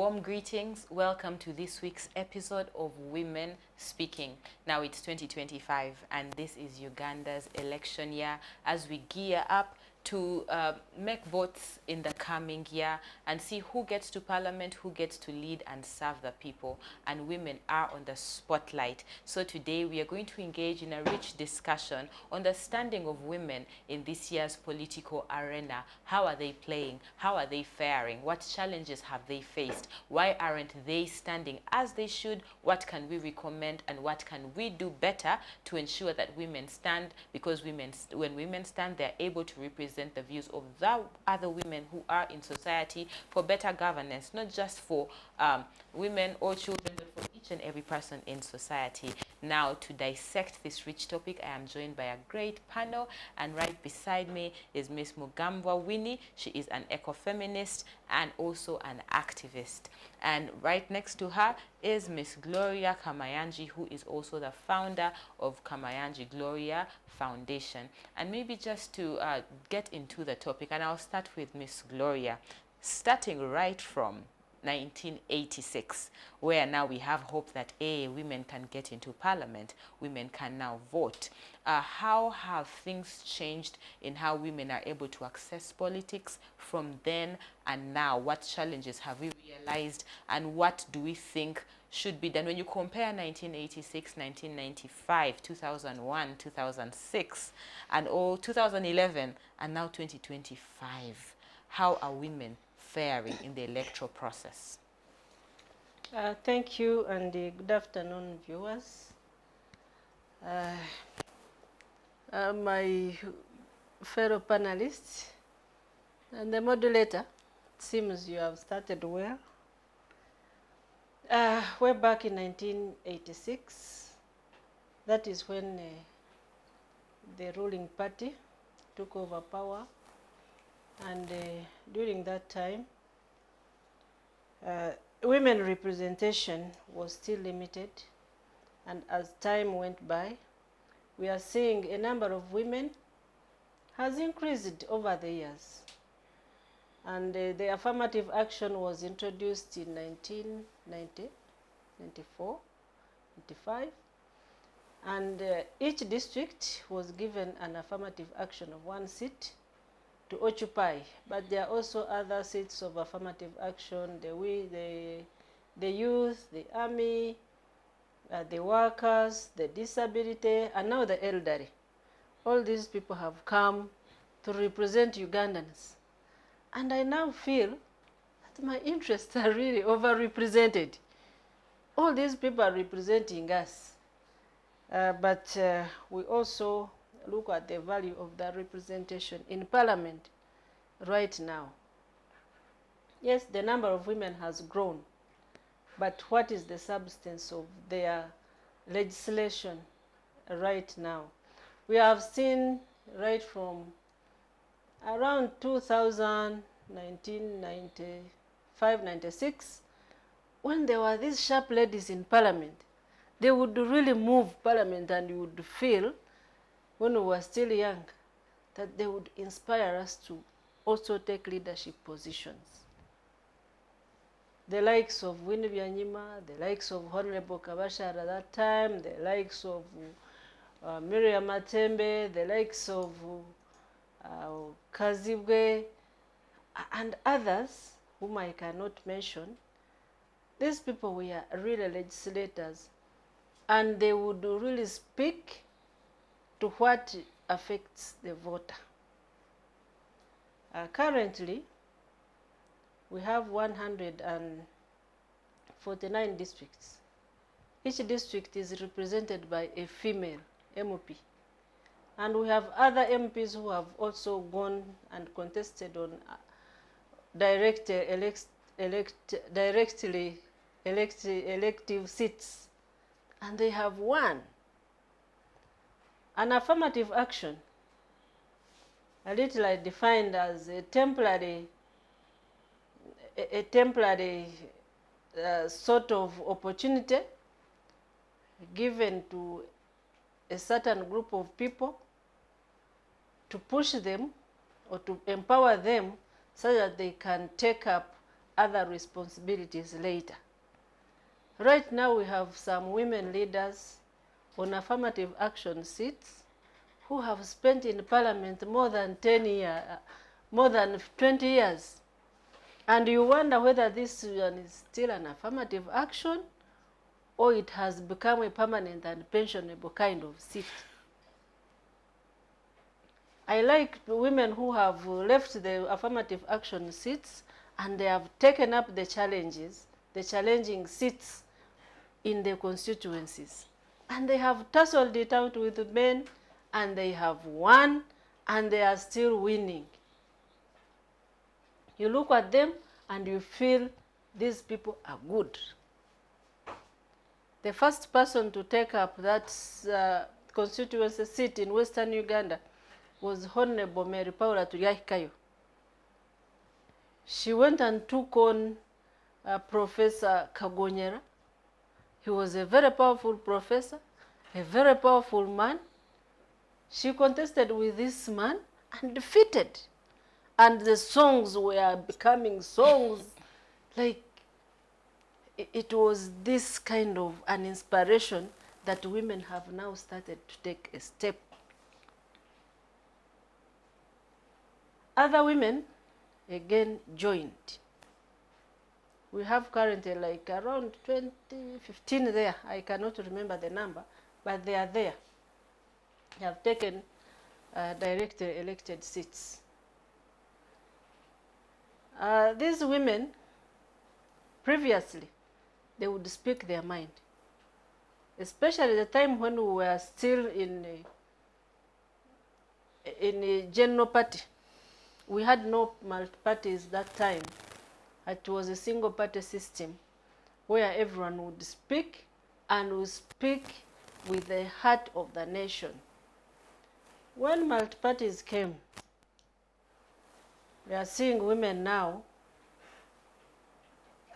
warm greetings. Welcome to this week's episode of Women Speaking. Now it's 2025 and this is Uganda's election year as we gear up to make votes in the coming year and see who gets to parliament, who gets to lead and serve the people. And women are on the spotlight. So today we are going to engage in a rich discussion on the standing of women in this year's political arena. How are they playing? How are they faring? What challenges have they faced? Why aren't they standing as they should? What can we recommend and what can we do better to ensure that women stand? Because when women stand, they're able to represent the views of the other women who are in society for better governance, not just for women or children, but for each and every person in society. Now, to dissect this rich topic, I am joined by a great panel, and right beside me is Miss Mugambwa Winnie. She is an eco-feminist and also an activist. And right next to her is Miss Gloria Kamayangi, who is also the founder of Kamayangi Gloria Foundation. And maybe just to get into the topic, and I'll start with Miss Gloria, starting right from 1986, where now we have hope that women can get into parliament, women can now vote. How have things changed in how women are able to access politics from then and now? What challenges have we realized and what do we think should be done? When you compare 1986, 1995, 2001, 2006, and 2011, and now 2025, how are women faring in the electoral process? Thank you, and good afternoon, viewers. My fellow panelists and the moderator, it seems you have started well. Way back in 1986, that is when the ruling party took over power. And during that time, women representation was still limited. And as time went by, we are seeing a number of women has increased over the years. And the affirmative action was introduced in 1990, 94, 95. And each district was given an affirmative action of 1 seat to occupy, but there are also other seats of affirmative action, the youth, the army, the workers, the disability, and now the elderly. All these people have come to represent Ugandans. And I now feel that my interests are really overrepresented. All these people are representing us. But we also look at the value of that representation in parliament right now. Yes, the number of women has grown, but what is the substance of their legislation right now? We have seen right from around 2000, 1995, 96, when there were these sharp ladies in parliament, they would really move parliament, and you would feel when we were still young, that they would inspire us to also take leadership positions. The likes of Winfred, the likes of Honorable Kabashara at that time, the likes of Miriam Matembe, the likes of Kazibwe, and others whom I cannot mention. These people were really legislators, and they would really speak to what affects the voter. Currently, we have 149 districts. Each district is represented by a female MP. And we have other MPs who have also gone and contested on elective seats, and they have won. An affirmative action, a little I defined as a temporary sort of opportunity given to a certain group of people to push them or to empower them so that they can take up other responsibilities later. Right now we have some women leaders on affirmative action seats who have spent in parliament more than 10 years, more than 20 years. And you wonder whether this one is still an affirmative action or it has become a permanent and pensionable kind of seat. I like women who have left the affirmative action seats and they have taken up the challenges, the challenging seats in the constituencies. And they have tussled it out with men and they have won and they are still winning. You look at them and you feel these people are good. The first person to take up that constituency seat in Western Uganda was Honorable Mary Paula Tuyahikayo. She went and took on Professor Kagonyera. He was a very powerful professor, a very powerful man. She contested with this man and defeated. And the songs were becoming songs like it was this kind of an inspiration that women have now started to take a step. Other women, again, joined. We have currently like around 15 there. I cannot remember the number, but they are there. They have taken directly elected seats. These women, previously, they would speak their mind. Especially the time when we were still in a general party. We had no multi-parties that time. It was a single party system where everyone would speak and would speak with the heart of the nation. When multi-parties came, we are seeing women now,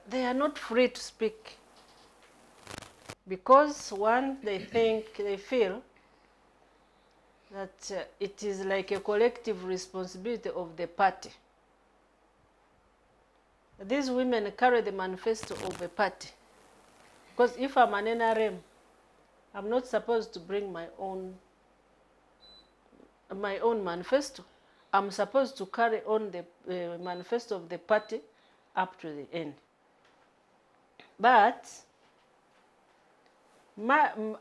they are not free to speak. Because one, they feel that it is like a collective responsibility of the party. These women carry the manifesto of a party. Because if I'm an NRM, I'm not supposed to bring my own manifesto. I'm supposed to carry on the manifesto of the party up to the end. But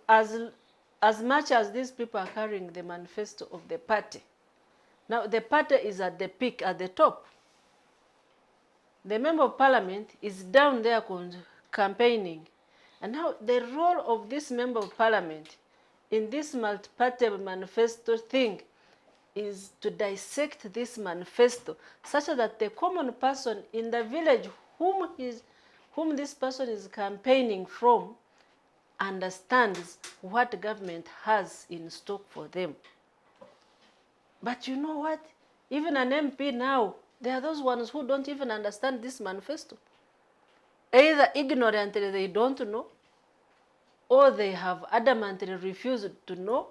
as much as these people are carrying the manifesto of the party, now the party is at the peak, at the top. The member of parliament is down there campaigning. And now the role of this member of parliament in this multi-party manifesto thing is to dissect this manifesto such that the common person in the village whom this person is campaigning from understands what government has in stock for them. But you know what? Even an MP now, there are those ones who don't even understand this manifesto. Either ignorantly they don't know, or they have adamantly refused to know,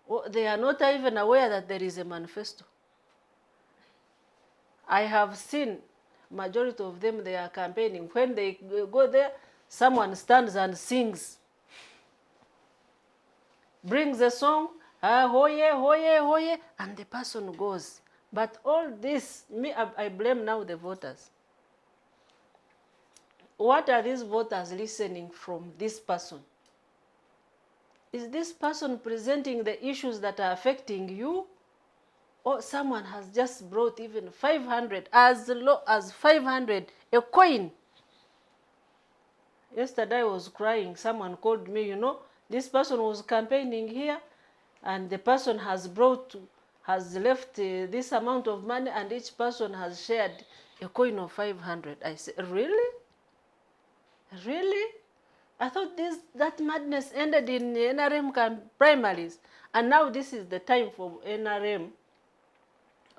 or they are not even aware that there is a manifesto. I have seen majority of them, they are campaigning. When they go there, someone stands and sings. Brings a song, hoye, hoye, hoye, and the person goes. But all this, I blame now the voters. What are these voters listening from this person? Is this person presenting the issues that are affecting you? Or someone has just brought even 500, as low as 500, a coin. Yesterday I was crying. Someone called me, you know, this person was campaigning here, and the person has left this amount of money, and each person has shared a coin of 500. I said, really? Really? I thought that madness ended in NRM primaries, and now this is the time for NRM,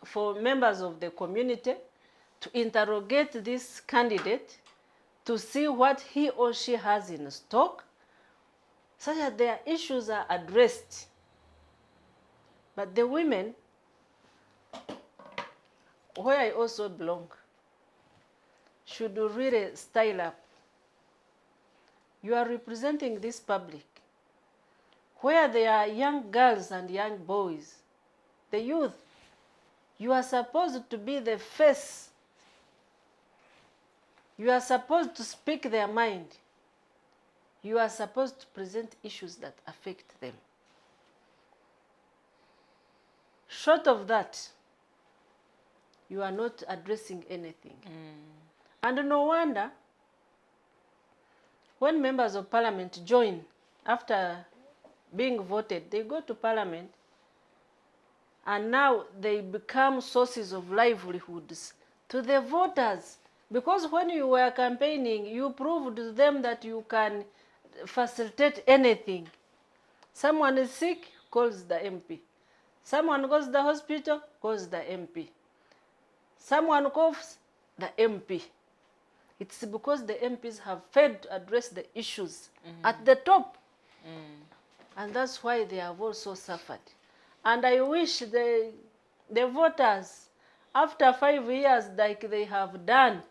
for members of the community to interrogate this candidate to see what he or she has in stock, so that their issues are addressed. But the women, where I also belong, should really style up. You are representing this public, where there are young girls and young boys, the youth. You are supposed to be the face. You are supposed to speak their mind. You are supposed to present issues that affect them. Short of that, you are not addressing anything. And no wonder, when members of parliament join after being voted, they go to parliament, and now they become sources of livelihoods to the voters. Because when you were campaigning, you proved to them that you can facilitate anything. Someone is sick, calls the MP. Someone goes to the hospital, calls the MP. Someone coughs, the MP. It's because the MPs have failed to address the issues at the top. And that's why they have also suffered. And I wish the voters, after 5 years like they have done,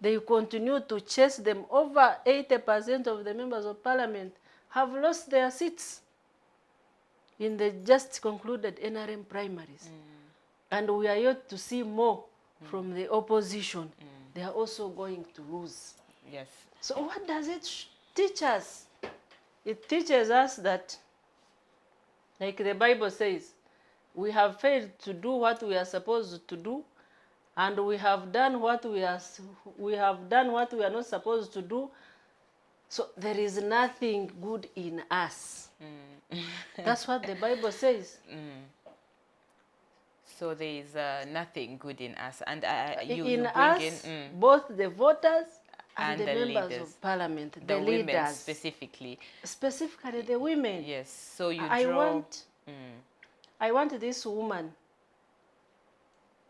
they continue to chase them. Over 80% of the members of parliament have lost their seats in the just concluded NRM primaries. And we are yet to see more from the opposition. They are also going to lose. Yes. So what does it teach us? It teaches us that, like the Bible says, we have failed to do what we are supposed to do, and we have done what we are not supposed to do. So there is nothing good in us. That's what the Bible says. So there is nothing good in us, and you in bring us, in both the voters and the members leaders of parliament, the the women leaders, specifically the women. Yes. So you I draw. want this woman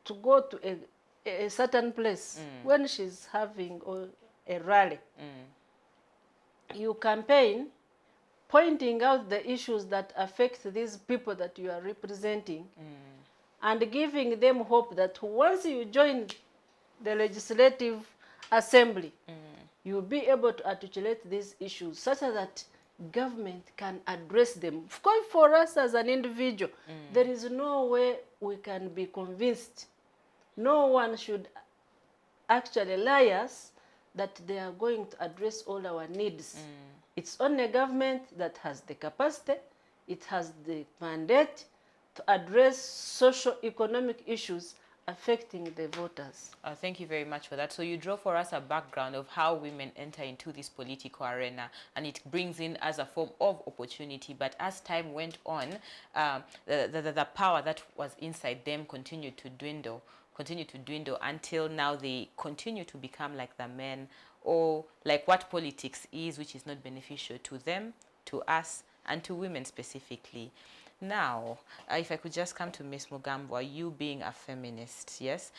to go to a certain place when she's having a rally. You campaign, pointing out the issues that affect these people that you are representing, and giving them hope that once you join the legislative assembly, you'll be able to articulate these issues such that government can address them. Of course, for us as an individual, there is no way we can be convinced. No one should actually lie us that they are going to address all our needs. It's only government that has the capacity, it has the mandate to address socio-economic issues affecting the voters. Thank you very much for that. So you draw for us a background of how women enter into this political arena, and it brings in as a form of opportunity. But as time went on, the power that was inside them continued to dwindle until now they continue to become like the men, or like what politics is, which is not beneficial to them, to us, and to women specifically. Now, if I could just come to Ms. Mugambwa, you being a feminist, yes?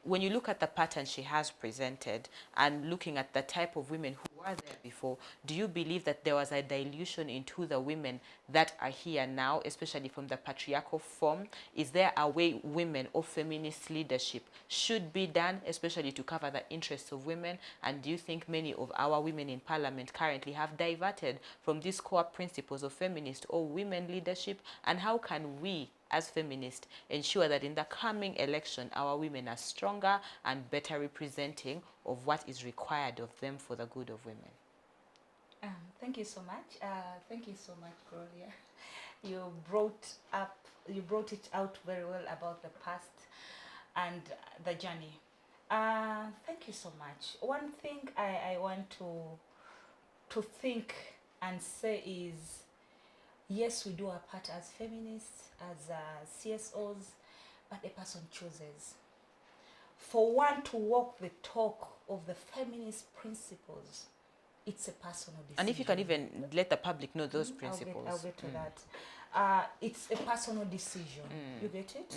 When you look at the pattern she has presented and looking at the type of women who were there before, do you believe that there was a dilution into the women that are here now, especially from the patriarchal form? Is there a way women or feminist leadership should be done, especially to cover the interests of women? And do you think many of our women in parliament currently have diverted from these core principles of feminist or women leadership? And how can we, as feminists, ensure that in the coming election our women are stronger and better representing of what is required of them for the good of women? Thank you so much. Thank you so much, Gloria. You brought it out very well about the past and the journey. Thank you so much. One thing I want to think and say is, yes, we do our part as feminists, as CSOs, but a person chooses. For one to walk the talk of the feminist principles, it's a personal decision. And if you can even let the public know those principles. I'll get to that. It's a personal decision. You get it?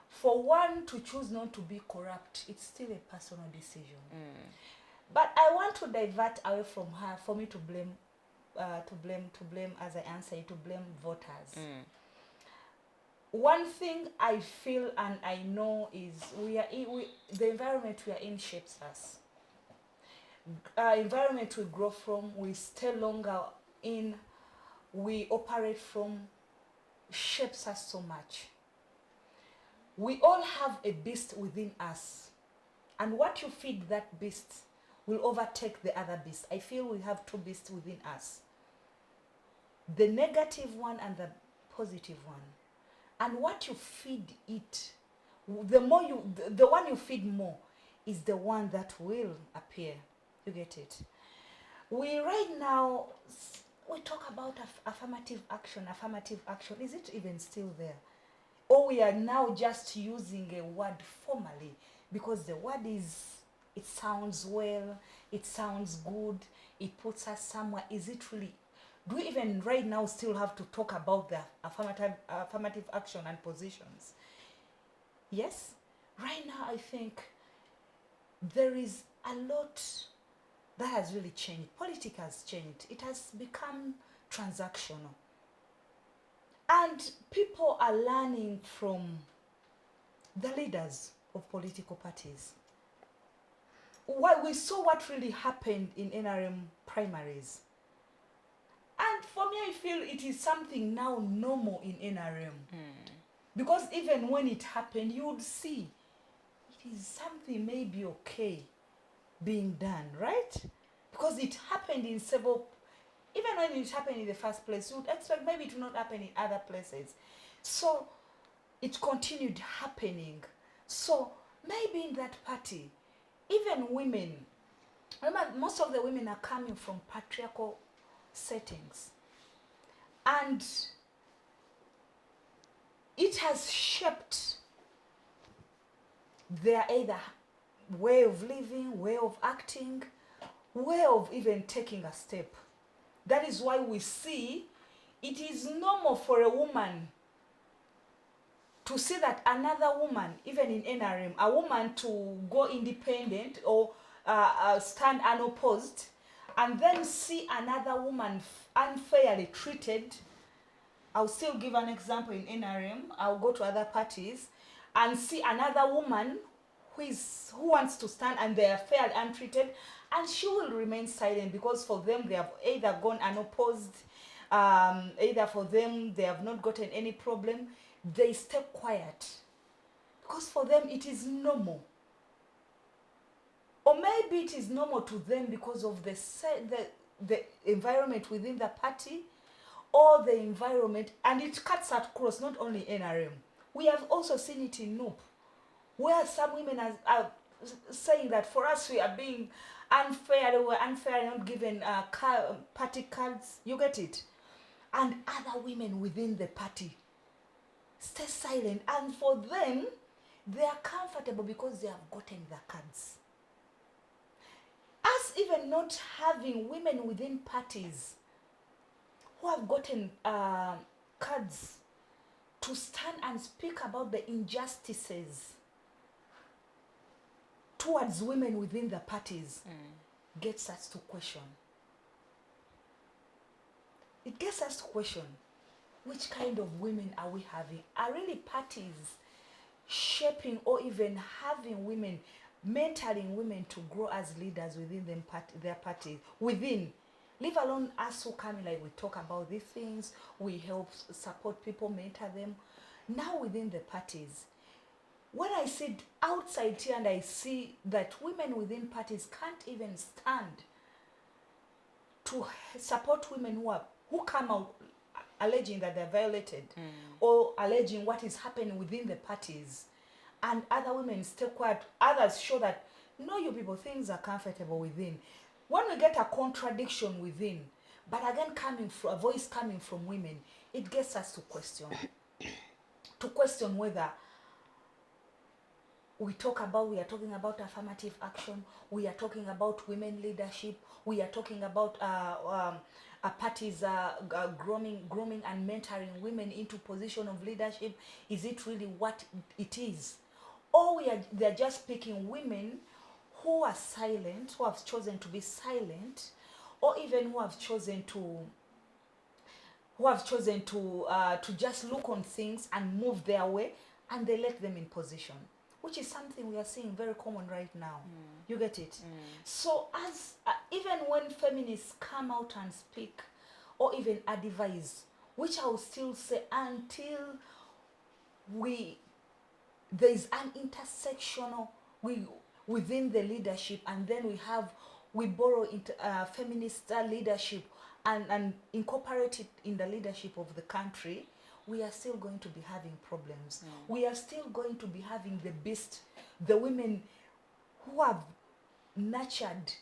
For one to choose not to be corrupt, it's still a personal decision. But I want to divert away from her, for me to blame, as I answer you, to blame voters. one thing I feel and I know is the environment we are in shapes us. Environment we grow from, we stay longer in, we operate from, shapes us so much. We all have a beast within us, and what you feed that beast will overtake the other beast. I feel we have two beasts within us, the negative one and the positive one. And what you feed it, the one you feed more is the one that will appear. You get it? We right now, we talk about affirmative action. Affirmative action, is it even still there? Or we are now just using a word formally because the word it sounds well, it sounds good, it puts us somewhere. Is it really? Do we even right now still have to talk about the affirmative action and positions? Yes? Right now I think there is a lot that has really changed. Politics has changed. It has become transactional. And people are learning from the leaders of political parties. We saw what really happened in NRM primaries. And for me, I feel it is something now normal in NRM. Because even when it happened, you would see it is something maybe okay being done, right? Because it happened in several, even when it happened in the first place, you would expect maybe it will not happen in other places. So it continued happening. So maybe in that party, even women, remember most of the women are coming from patriarchal settings, and it has shaped their either way of living, way of acting, way of even taking a step. That is why we see it is normal for a woman to see that another woman, even in NRM, a woman to go independent or stand unopposed, and then see another woman unfairly treated. I'll still give an example in NRM. I'll go to other parties and see another woman who wants to stand and they are fairly untreated, and she will remain silent because for them they have either gone unopposed, either for them they have not gotten any problem. They stay quiet because for them it is normal. Or maybe it is normal to them because of the environment within the party or the environment, and it cuts across not only NRM. We have also seen it in NUP, where some women are saying that for us we are being unfair, we were unfair, not given party cards. You get it? And other women within the party stay silent, and for them, they are comfortable because they have gotten the cards. Us even not having women within parties who have gotten cards to stand and speak about the injustices towards women within the parties gets us to question. It gets us to question, which kind of women are we having? Are really parties shaping or even having women, mentoring women to grow as leaders within their party, within? Leave alone us who come in, like we talk about these things, we help support people, mentor them. Now within the parties, when I sit outside here and I see that women within parties can't even stand to support women who come out alleging that they're violated or alleging what is happening within the parties, and other women stay quiet, others show that no, you people, things are comfortable within. When we get a contradiction within, but again a voice coming from women, it gets us to question whether we are talking about affirmative action, we are talking about women leadership, we are talking about parties grooming and mentoring women into position of leadership. Is it really what it is? Or they're just picking women who are silent, who have chosen to be silent, or even who have chosen to who have chosen to just look on things and move their way, and they let them in position, which is something we are seeing very common right now. You get it? So as even when feminists come out and speak or even advise, which I will still say until there is an intersectional within the leadership, and then we borrow into feminist leadership and incorporate it in the leadership of the country, we are still going to be having problems. We are still going to be having the women who have nurtured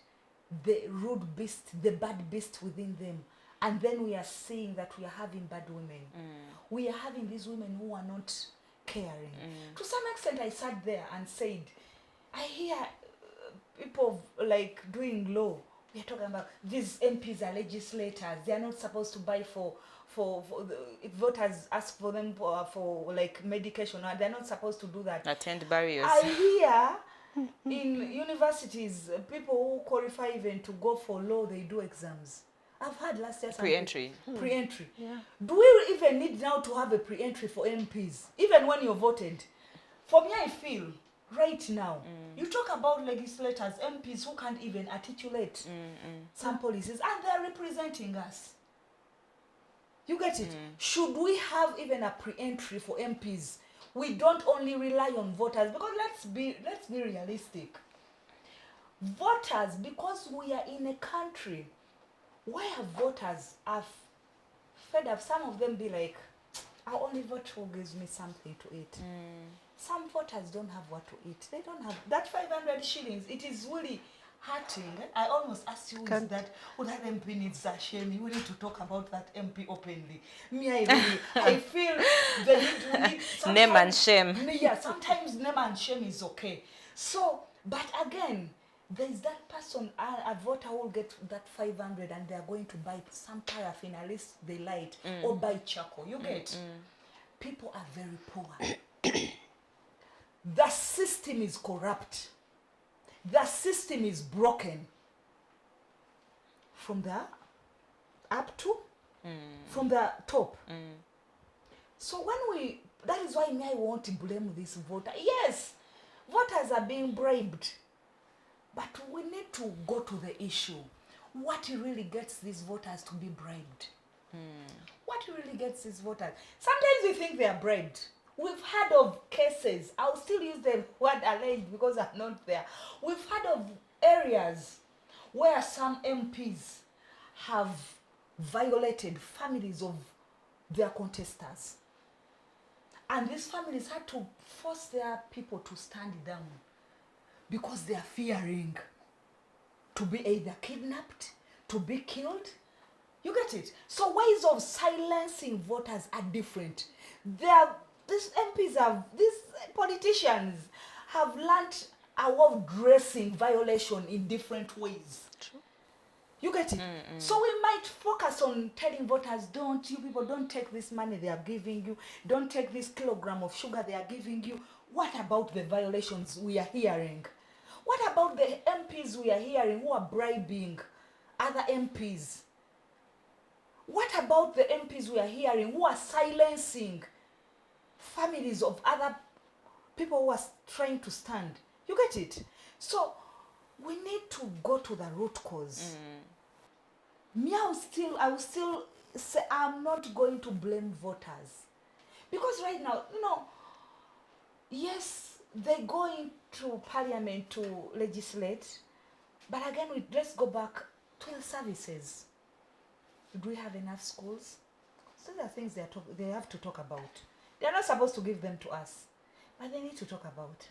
the rude beast, the bad beast within them. And then we are seeing that we are having bad women. We are having these women who are not caring. To some extent, I sat there and said, I hear people like doing law. We are talking about these MPs are legislators. They are not supposed to buy for if voters ask for them for like medication. They're not supposed to do that. Attend barriers. I hear in universities, people who qualify even to go for law, they do exams. I've had last year Pre-entry. Pre-entry. Yeah. Do we even need now to have a pre-entry for MPs? Even when you're voted? For me, I feel right now, you talk about legislators, MPs who can't even articulate some policies, and they're representing us. You get it? Should we have even a pre-entry for MPs? We don't only rely on voters, because let's be realistic. Voters, because we are in a country where voters are fed up. Some of them be like, I only vote who gives me something to eat. Some voters don't have what to eat. They don't have that 500 shillings. It is really hurting. I almost asked you, who that MP needs a shame? We need to talk about that MP openly. Me, I feel the need name and shame. Yeah, sometimes name and shame is okay. So, but again, there's that person, a voter will get that 500 and they're going to buy some paraffin, at least they light, or buy charcoal. You get? People are very poor. The system is corrupt. The system is broken. From the up to, from the top. So that is why I want to blame this voter. Yes, voters are being bribed. But we need to go to the issue. What really gets these voters to be bribed? What really gets these voters? Sometimes we think they are bribed. We've heard of cases. I'll still use the word alleged because I'm not there. We've heard of areas where some MPs have violated families of their contestants. And these families had to force their people to stand down, because they are fearing to be either kidnapped, to be killed. You get it? So ways of silencing voters are different. These politicians have learnt a way of dressing violation in different ways. True. You get it? So we might focus on telling voters, you people don't take this money they are giving you. Don't take this kilogram of sugar they are giving you. What about the violations we are hearing? What about the MPs we are hearing who are bribing other MPs? What about the MPs we are hearing who are silencing families of other people who are trying to stand? You get it? So we need to go to the root cause. I will still say I'm not going to blame voters. Because right now, yes, they go into parliament to legislate, but again, let's go back to the services. Do we have enough schools? So there are things they have to talk about. They are not supposed to give them to us, but they need to talk about.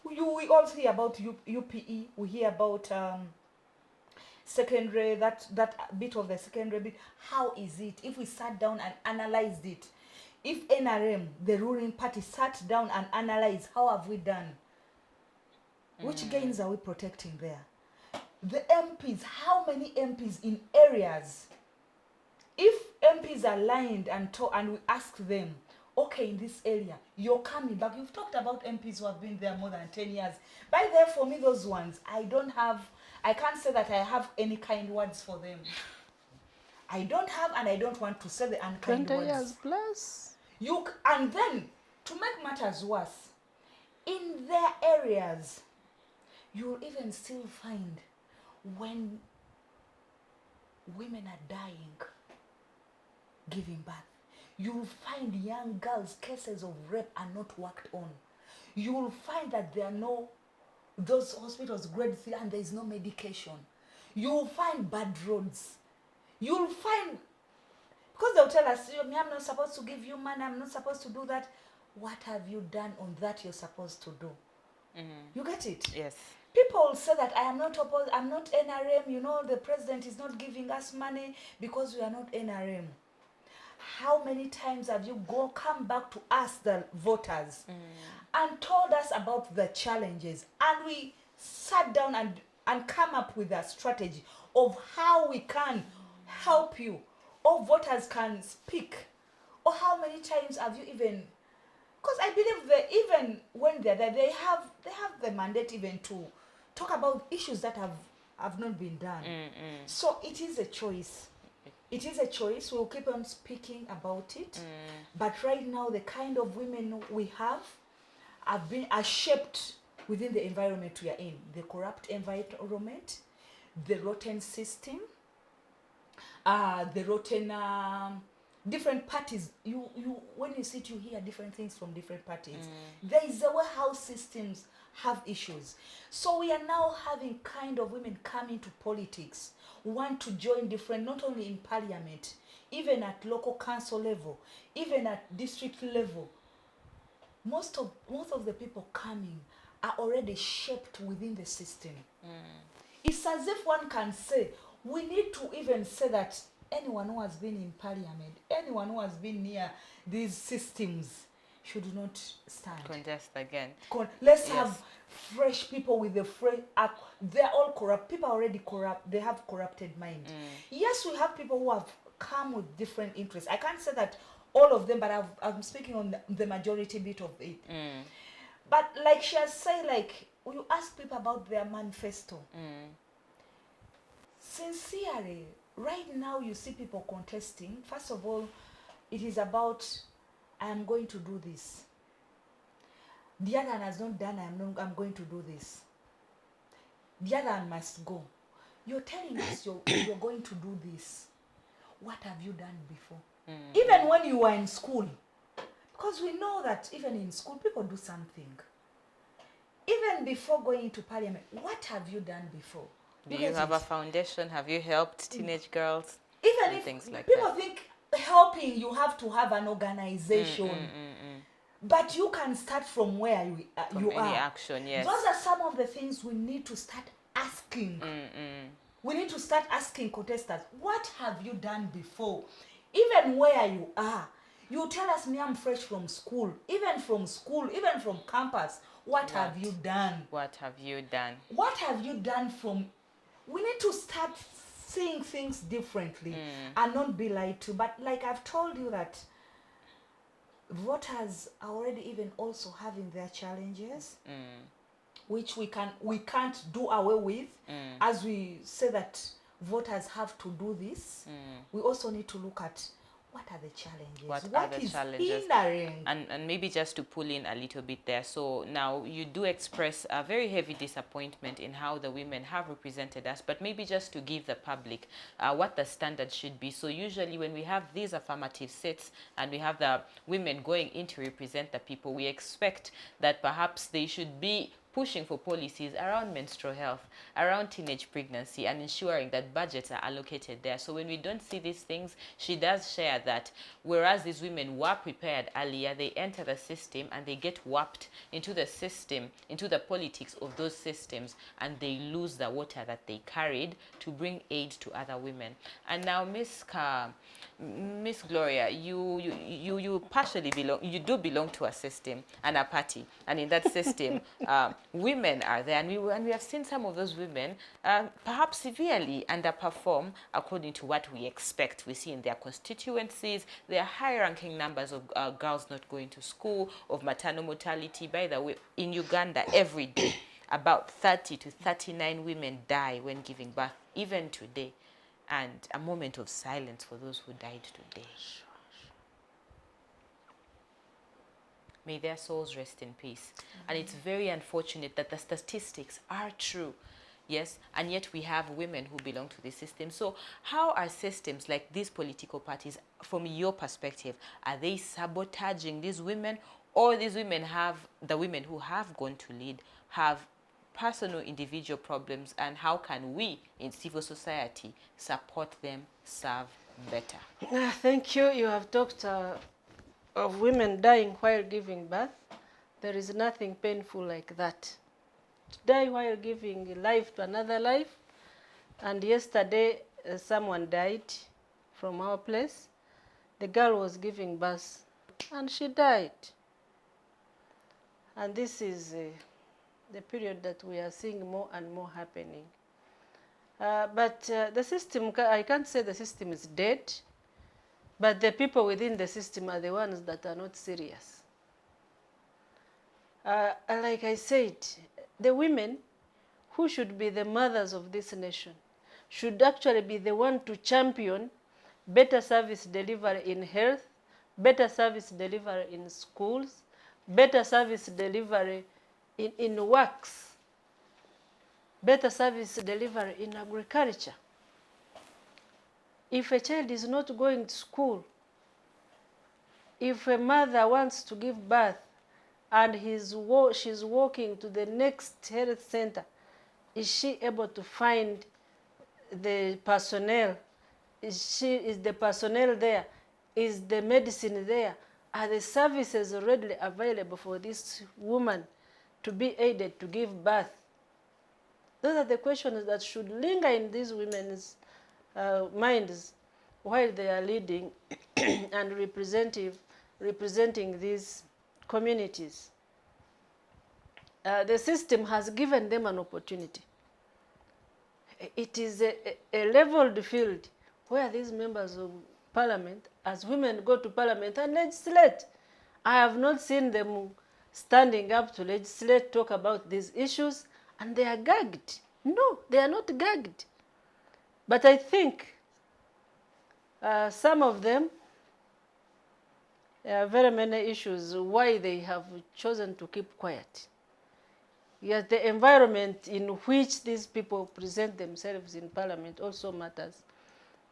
We also hear about UPE. We hear about secondary, that bit of the secondary bit. How is it? If we sat down and analyzed it, if NRM, the ruling party, sat down and analyzed, how have we done? Which gains are we protecting there? The MPs, how many MPs in areas? If MPs are lined and we ask them, okay, in this area, you're coming back. You've talked about MPs who have been there more than 10 years. By there, for me, those ones, I can't say that I have any kind words for them. I don't have and I don't want to say the unkind 20 words. years plus. And then, to make matters worse, in their areas, you'll even still find when women are dying, giving birth, you'll find young girls' cases of rape are not worked on. You'll find that there are no, those hospitals grade 3 and there is no medication. You'll find bad roads. You'll find, because they'll tell us, I'm not supposed to give you money, I'm not supposed to do that. What have you done on that you're supposed to do? You get it? Yes. People say that I am not opposed, I'm not NRM, you know, the president is not giving us money because we are not NRM. How many times have you come back to us, the voters, and told us about the challenges, and we sat down and come up with a strategy of how we can help you, or voters can speak, or how many times have you even, because I believe that even when they're there, they have the mandate even to talk about issues that have not been done. So it is a choice. It is a choice. We'll keep on speaking about it. But right now, the kind of women we have are shaped within the environment we are in. The corrupt environment, the rotten system, the rotten different parties. You when you sit, you hear different things from different parties. There is a way how systems have issues. So we are now having kind of women come into politics, want to join different, not only in parliament, even at local council level, even at district level. Most of the people coming are already shaped within the system. It's as if one can say, we need to even say that anyone who has been in parliament, anyone who has been near these systems should not stand. Contest again. Let's have fresh people with the fresh. They're all corrupt. People are already corrupt. They have corrupted mind. Yes, we have people who have come with different interests. I can't say that all of them, but I'm speaking on the majority bit of it. But like she has said, like you ask people about their manifesto. Sincerely, right now you see people contesting. First of all, it is about, I am going to do this. The other one has not done, I'm going to do this. The other one must go. You're telling us you're going to do this. What have you done before? Even when you were in school. Because we know that even in school, people do something. Even before going into parliament, what have you done before? Do you have a foundation? Have you helped teenage girls? Even if things like people that. think helping, you have to have an organization. But you can start from where you Any are. action, yes. Those are some of the things we need to start asking. We need to start asking contestants, what have you done before? Even where you are. You tell us, me, I'm fresh from school. Even from campus. What have you done? What have you done? What have you done from... We need to start seeing things differently and not be lied to. But like I've told you that voters are already even also having their challenges, which we can't do away with. As we say that voters have to do this, we also need to look at what are the challenges? What are the challenges? Hindering? And maybe just to pull in a little bit there. So now you do express a very heavy disappointment in how the women have represented us, but maybe just to give the public what the standard should be. So usually when we have these affirmative seats and we have the women going in to represent the people, we expect that perhaps they should be pushing for policies around menstrual health, around teenage pregnancy, and ensuring that budgets are allocated there. So when we don't see these things, she does share that whereas these women were prepared earlier, they enter the system and they get warped into the system, into the politics of those systems, and they lose the water that they carried to bring aid to other women. And now, Miss Gloria, you partially belong, you do belong to a system and a party, and in that system, women are there, and we have seen some of those women perhaps severely underperform according to what we expect. We see in their constituencies, there are high-ranking numbers of girls not going to school, of maternal mortality. By the way, in Uganda, every day, about 30 to 39 women die when giving birth, even today. and a moment of silence for those who died today. May their souls rest in peace. And it's very unfortunate that the statistics are true. Yes, and yet we have women who belong to the system. So how are systems like these political parties, from your perspective, are they sabotaging these women, or these women have, the women who have gone to lead, have personal individual problems, and how can we in civil society support them serve better? Thank you. You have talked of women dying while giving birth. There is nothing painful like that. To die while giving life to another life. And yesterday, someone died from our place. The girl was giving birth, and she died. And this is the period that we are seeing more and more happening. But the system, I can't say the system is dead, but the people within the system are the ones that are not serious. Like I said, the women who should be the mothers of this nation should actually be the one to champion better service delivery in health, better service delivery in schools, better service delivery in works, better service delivery in agriculture. If a child is not going to school, if a mother wants to give birth and she's walking to the next health center, is she able to find the personnel? Is the personnel there? Is the medicine there? Are the services readily available for this woman to be aided to give birth? Those are the questions that should linger in these women's minds while they are leading and representing these communities. The system has given them an opportunity. It is a leveled field where these members of parliament, as women go to parliament and legislate. I have not seen them standing up to legislate, talk about these issues, and they are gagged. No, they are not gagged. But I think some of them, there are very many issues why they have chosen to keep quiet. Yet the environment in which these people present themselves in parliament also matters.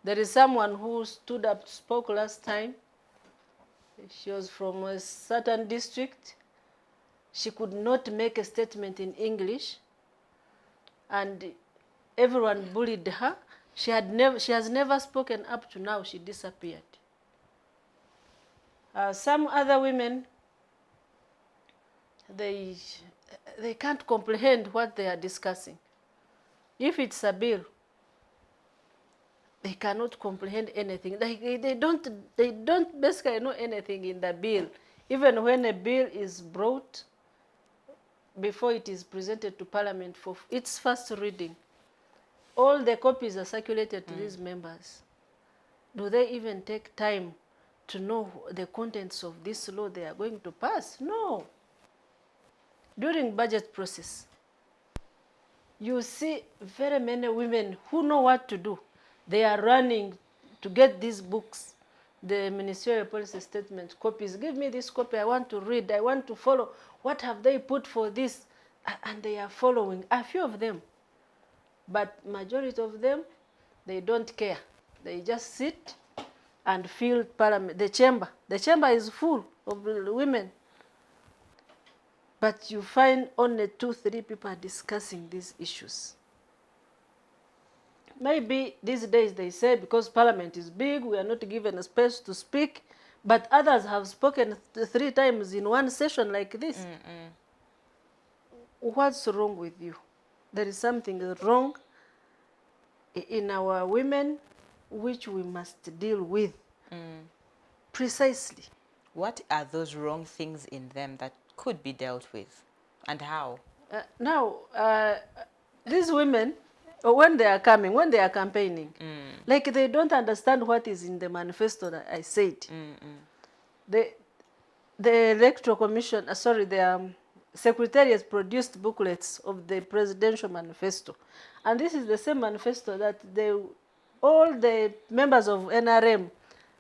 There is someone who stood up, spoke last time. She was from a certain district. She could not make a statement in English, and everyone bullied her. She has never spoken up to now. She disappeared. Some other women, they can't comprehend what they are discussing. If it's a bill, they cannot comprehend anything. They don't basically know anything in the bill. Even when a bill is brought before it is presented to Parliament for its first reading, all the copies are circulated to these members. Do they even take time to know the contents of this law they are going to pass? No. During budget process, you see very many women who know what to do. They are running to get these books, the ministerial policy statement copies. Give me this copy, I want to read, I want to follow. What have they put for this? And they are following, a few of them. But majority of them, they don't care. They just sit and fill parliament, the chamber. The chamber is full of women. But you find only 2-3 people are discussing these issues. Maybe these days they say because parliament is big, we are not given a space to speak, but others have spoken 3 times in one session like this. What's wrong with you? There is something wrong in our women which we must deal with. Precisely. What are those wrong things in them that could be dealt with, and how? Now, these women, when they are coming, when they are campaigning, like they don't understand what is in the manifesto that I said. The Electoral Commission, the Secretariat produced booklets of the presidential manifesto. And this is the same manifesto that all the members of NRM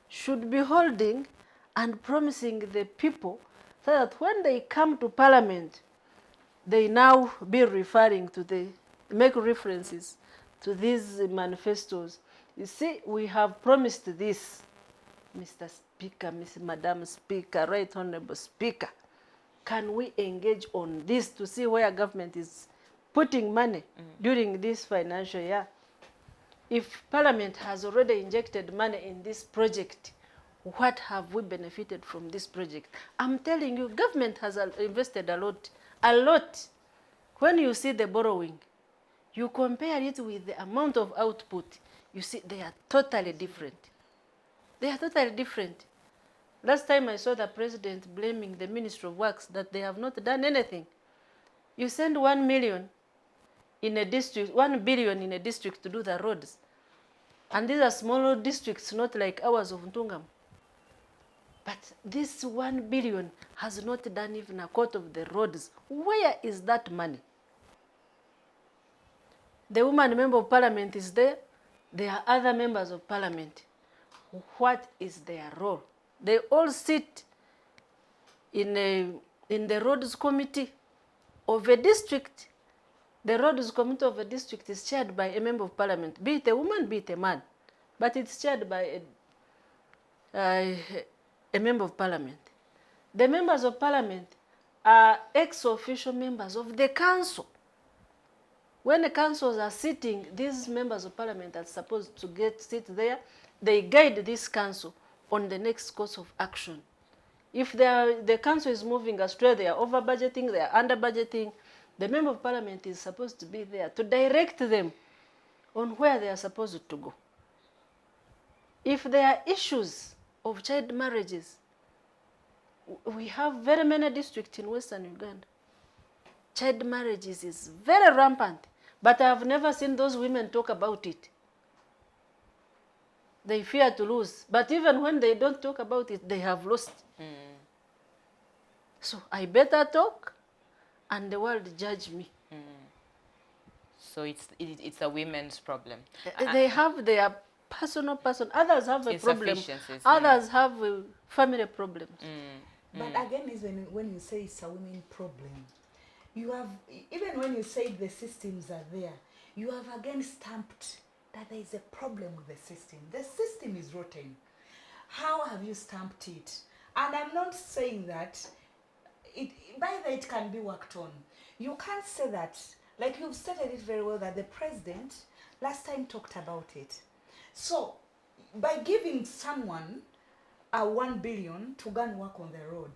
should be holding and promising the people so that when they come to Parliament, they now be referring to make references to these manifestos. You see, we have promised this, Mr. Speaker, Madam Speaker, Right Honorable Speaker. Can we engage on this to see where government is putting money during this financial year? If Parliament has already injected money in this project, what have we benefited from this project? I'm telling you, government has invested a lot. A lot. When you see the borrowing, you compare it with the amount of output, you see they are totally different. They are totally different. Last time I saw the president blaming the Ministry of Works that they have not done anything. You send 1 million in a district, 1 billion in a district to do the roads. And these are smaller districts, not like ours of Ntungam. But this 1 billion has not done even a quarter of the roads. Where is that money? The woman member of parliament is there. There are other members of parliament. What is their role? They all sit in the roads committee of a district. The roads committee of a district is chaired by a member of parliament, be it a woman, be it a man. But it's chaired by a member of parliament. The members of parliament are ex-official members of the council. When the councils are sitting, these members of parliament are supposed to sit there. They guide this council on the next course of action. If the council is moving astray, they are over budgeting, they are under budgeting, the member of parliament is supposed to be there to direct them on where they are supposed to go. If there are issues of child marriages, we have very many districts in Western Uganda. Child marriages is very rampant, but I have never seen those women talk about it. They fear to lose, but even when they don't talk about it, they have lost. So I better talk, and the world judge me. So it's a women's problem. They have their personal. Others have a problem. Others have family problems. But again, is when you say it's a women problem, you have, even when you say the systems are there, you have again stamped that there is a problem with the system. The system is rotten. How have you stamped it? And I'm not saying that it can be worked on. You can't say that, like you've stated it very well, that the president last time talked about it. So by giving someone a 1 billion to go and work on the road,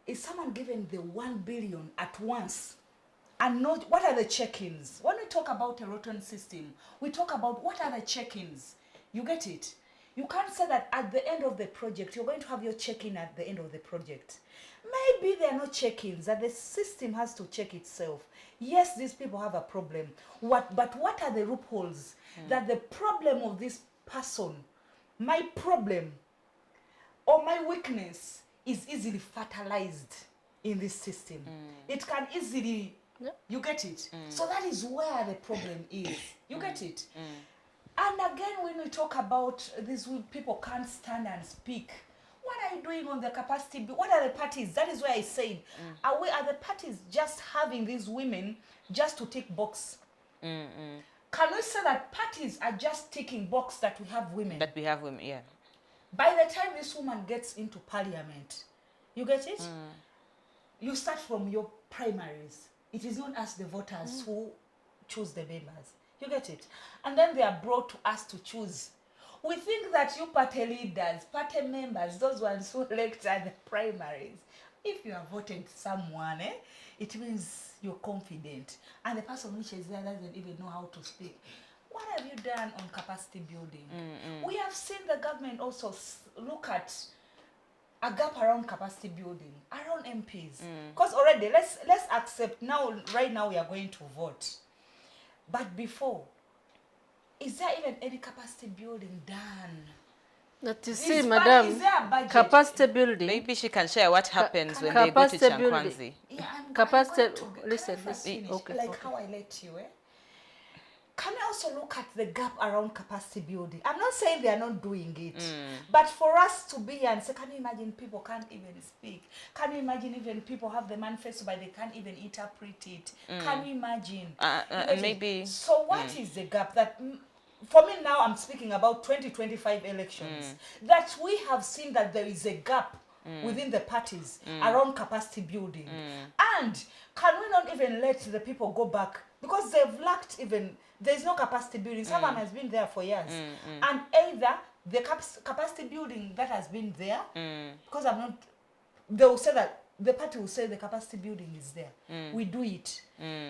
is someone given the 1 billion at once? And not, what are the check-ins? When we talk about a rotten system, we talk about what are the check-ins. You get it? You can't say that at the end of the project, you're going to have your check-in at the end of the project. Maybe there are no check-ins, that the system has to check itself. Yes, these people have a problem. But what are the loopholes? That the problem of this person, my problem or my weakness, is easily fertilized in this system. It can easily, you get it? So that is where the problem is. You get it? And again, when we talk about these people can't stand and speak, what are you doing on the capacity? What are the parties? That is where I said, are the parties just having these women just to tick box? Can we say that parties are just ticking box that we have women? That we have women, yeah. By the time this woman gets into parliament, you get it? You start from your primaries. It is not us, the voters, who choose the members. You get it? And then they are brought to us to choose. We think that you party leaders, party members, those ones who elect at the primaries, if you have voted someone, it means you're confident. And the person which is there doesn't even know how to speak. What have you done on capacity building? We have seen the government also look at a gap around capacity building, around MPs. Because already, let's accept now, right now we are going to vote. But before, is there even any capacity building done? That you see, madam, is there a budget? Capacity building. Maybe she can share what happens when they go to Chankwanzi. Yeah, Capacity, I'm going to, listen, can I first finish? okay. Like how I let you, can we also look at the gap around capacity building? I'm not saying they are not doing it, but for us to be here and say, can you imagine people can't even speak? Can you imagine even people have the manifesto but they can't even interpret it? Can you imagine? Maybe. So what is the gap that... For me now, I'm speaking about 2025 elections, that we have seen that there is a gap within the parties around capacity building. And can we not even let the people go back? Because they've lacked even, there's no capacity building. Someone has been there for years. And either the capacity building that has been there, because I'm not, they will say that, the party will say the capacity building is there. We do it.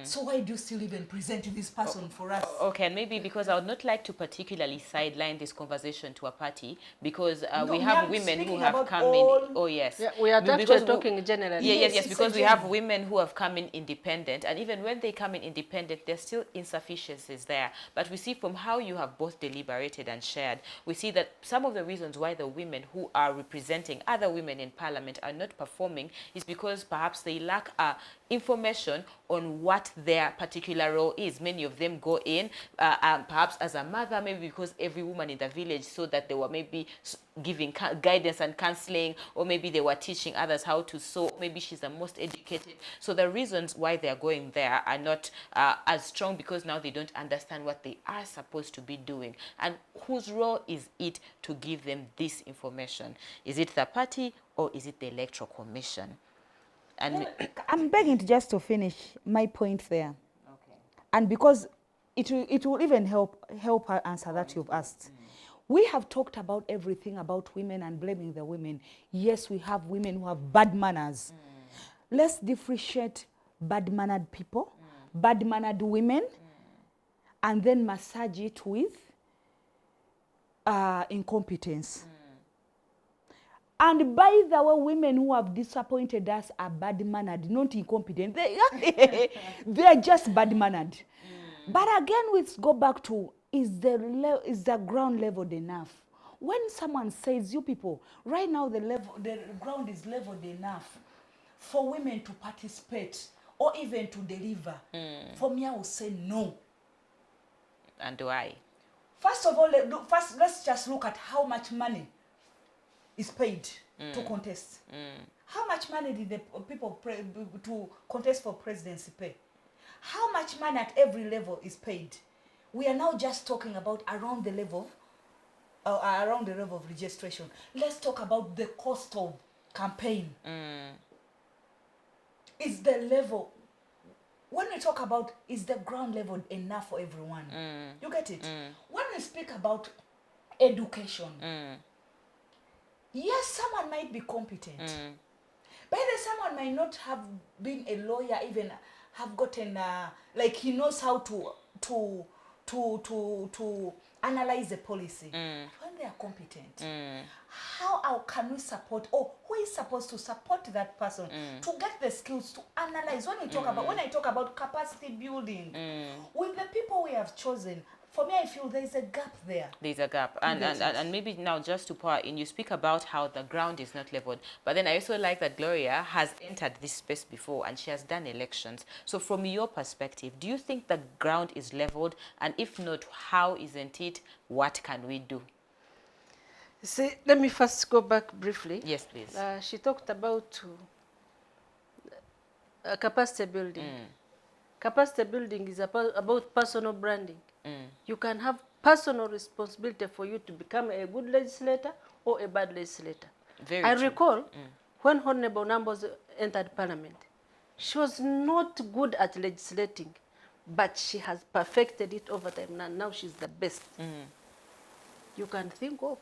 So why do you still even present this person for us? Okay, and maybe because I would not like to particularly sideline this conversation to a party, because we have women who have come in. Oh yes, yeah, we are actually talking generally. Yes, because we have women who have come in independent, and even when they come in independent, there's still insufficiencies there. But we see from how you have both deliberated and shared, we see that some of the reasons why the women who are representing other women in parliament are not performing is because perhaps they lack information on what their particular role is. Many of them go in perhaps as a mother, maybe because every woman in the village saw that they were maybe giving guidance and counseling, or maybe they were teaching others how to sew, maybe she's the most educated. So the reasons why they're going there are not as strong, because now they don't understand what they are supposed to be doing. And whose role is it to give them this information? Is it the party or is it the Electoral Commission? And well, I'm begging just to finish my point there. okay. And because it will even help her answer that you've asked. We have talked about everything about women and blaming the women. Yes, we have women who have bad manners. Let's differentiate bad-mannered people, bad-mannered women, and then massage it with incompetence. And by the way, women who have disappointed us are bad-mannered, not incompetent. They're just bad-mannered. But again, we go back to, is the ground leveled enough? When someone says, you people, right now the ground is leveled enough for women to participate or even to deliver, for me, I will say no. And why? First of all, let's just look at how much money is paid to contest. How much money did the people to contest for presidency pay? How much money at every level is paid? We are now just talking about around the level of registration. Let's talk about the cost of campaign. Is the level, when we talk about is the ground level enough for everyone? You get it? When we speak about education, yes, someone might be competent. But then someone might not have been a lawyer, even have gotten like he knows how to analyze the policy. When they are competent, how can we support, or who is supposed to support that person to get the skills to analyze? When I talk about capacity building with the people we have chosen, for me, I feel there's a gap there. There's a gap. And maybe now just to pour in, you speak about how the ground is not leveled. But then I also like that Gloria has entered this space before and she has done elections. So from your perspective, do you think the ground is leveled? And if not, how isn't it? What can we do? See, let me first go back briefly. Yes, please. She talked about capacity building. Capacity building is about personal branding. You can have personal responsibility for you to become a good legislator or a bad legislator. I recall when Honorable Numbers entered Parliament, she was not good at legislating, but she has perfected it over time, and now she's the best you can think of.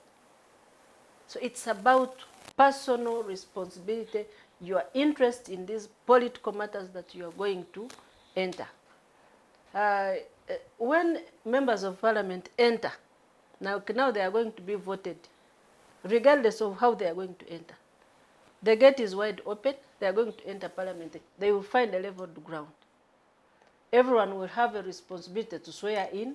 So it's about personal responsibility, your interest in these political matters that you are going to enter. When members of Parliament enter, now they are going to be voted, regardless of how they are going to enter. The gate is wide open, they are going to enter Parliament. They will find a leveled ground. Everyone will have a responsibility to swear in,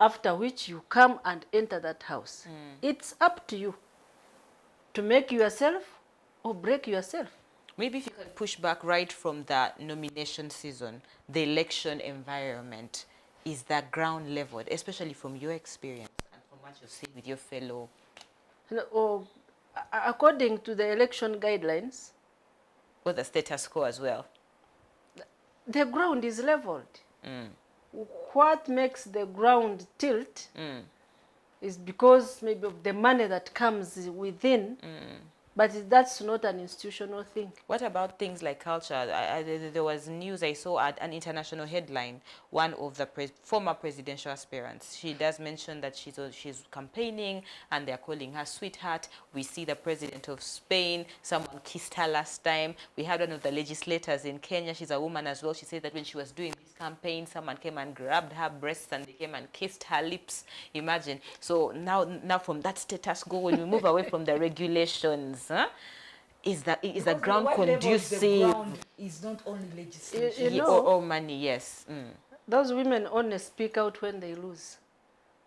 after which you come and enter that house. It's up to you to make yourself or break yourself. Maybe if you can push back right from the nomination season, the election environment. is that ground leveled, especially from your experience and from what you've seen with your fellow? According to the election guidelines, Or the status quo as well? the ground is leveled. Mm. What makes the ground tilt is because maybe of the money that comes within, but that's not an institutional thing. What about things like culture? There was news I saw at an international headline. One of the former presidential aspirants, she does mention that she's campaigning and they're calling her sweetheart. We see the president of Spain, someone kissed her last time. We had one of the legislators in Kenya, she's a woman as well. She said that when she was doing this campaign, someone came and grabbed her breasts and they came and kissed her lips. Imagine. So now from that status quo, when we move away from the regulations, is the ground conducive? The ground is not only legislation. You know, or money, yes. those women only speak out when they lose.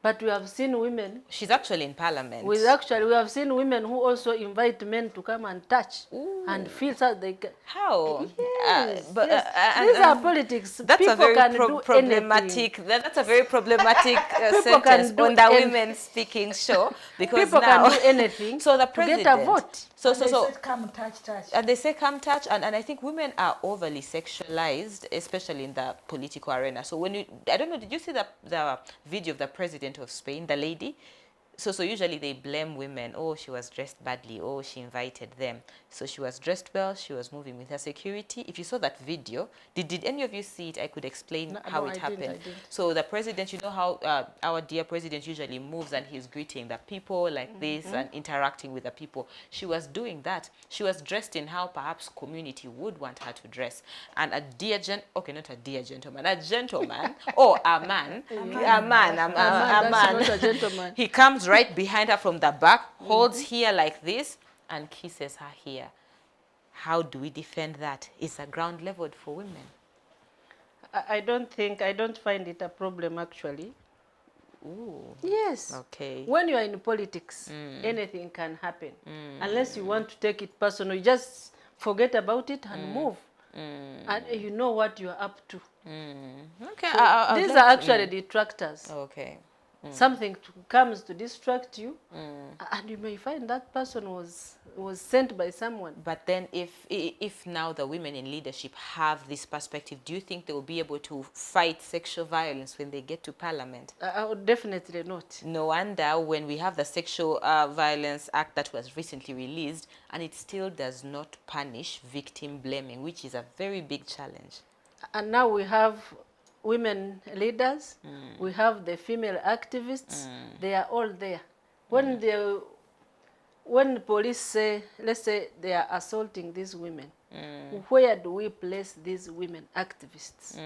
But we have seen women. She's actually in parliament. We have seen women who also invite men to come and touch and feel that they can. How? Yes, these are politics. That's People a very can do problematic. anything. That's a very problematic People sentence can do on the anything. women speaking show, because People now can do anything so the to president get a vote. So They said, come touch. and they say come touch, and I think women are overly sexualized, especially in the political arena. So when you, I don't know, did you see the video of the president of Spain, the lady? So usually they blame women. Oh, she was dressed badly. Oh, she invited them. So she was dressed well. She was moving with her security. If you saw that video, did any of you see it? I could explain how it happened. I didn't. So the president, you know how our dear president usually moves and he's greeting the people like this and interacting with the people. She was doing that. She was dressed in how perhaps community would want her to dress. And a dear okay, not a dear gentleman, a gentleman or a man, That's not a gentleman. he comes right behind her from the back, holds here like this, and kisses her here. How do we defend that? Is a ground leveled for women? I don't find it a problem actually. Ooh. Yes. Okay. When you are in politics, anything can happen. Unless you want to take it personal, you just forget about it and move. And you know what you are up to. Okay. So these are actually detractors. Okay. Something comes to distract you, and you may find that person was sent by someone. But then if now the women in leadership have this perspective, do you think they will be able to fight sexual violence when they get to parliament? Definitely not. No wonder when we have the Sexual Violence Act that was recently released, and it still does not punish victim blaming, which is a very big challenge. And now we have women leaders, we have the female activists, they are all there. When the police say, let's say they are assaulting these women, where do we place these women activists?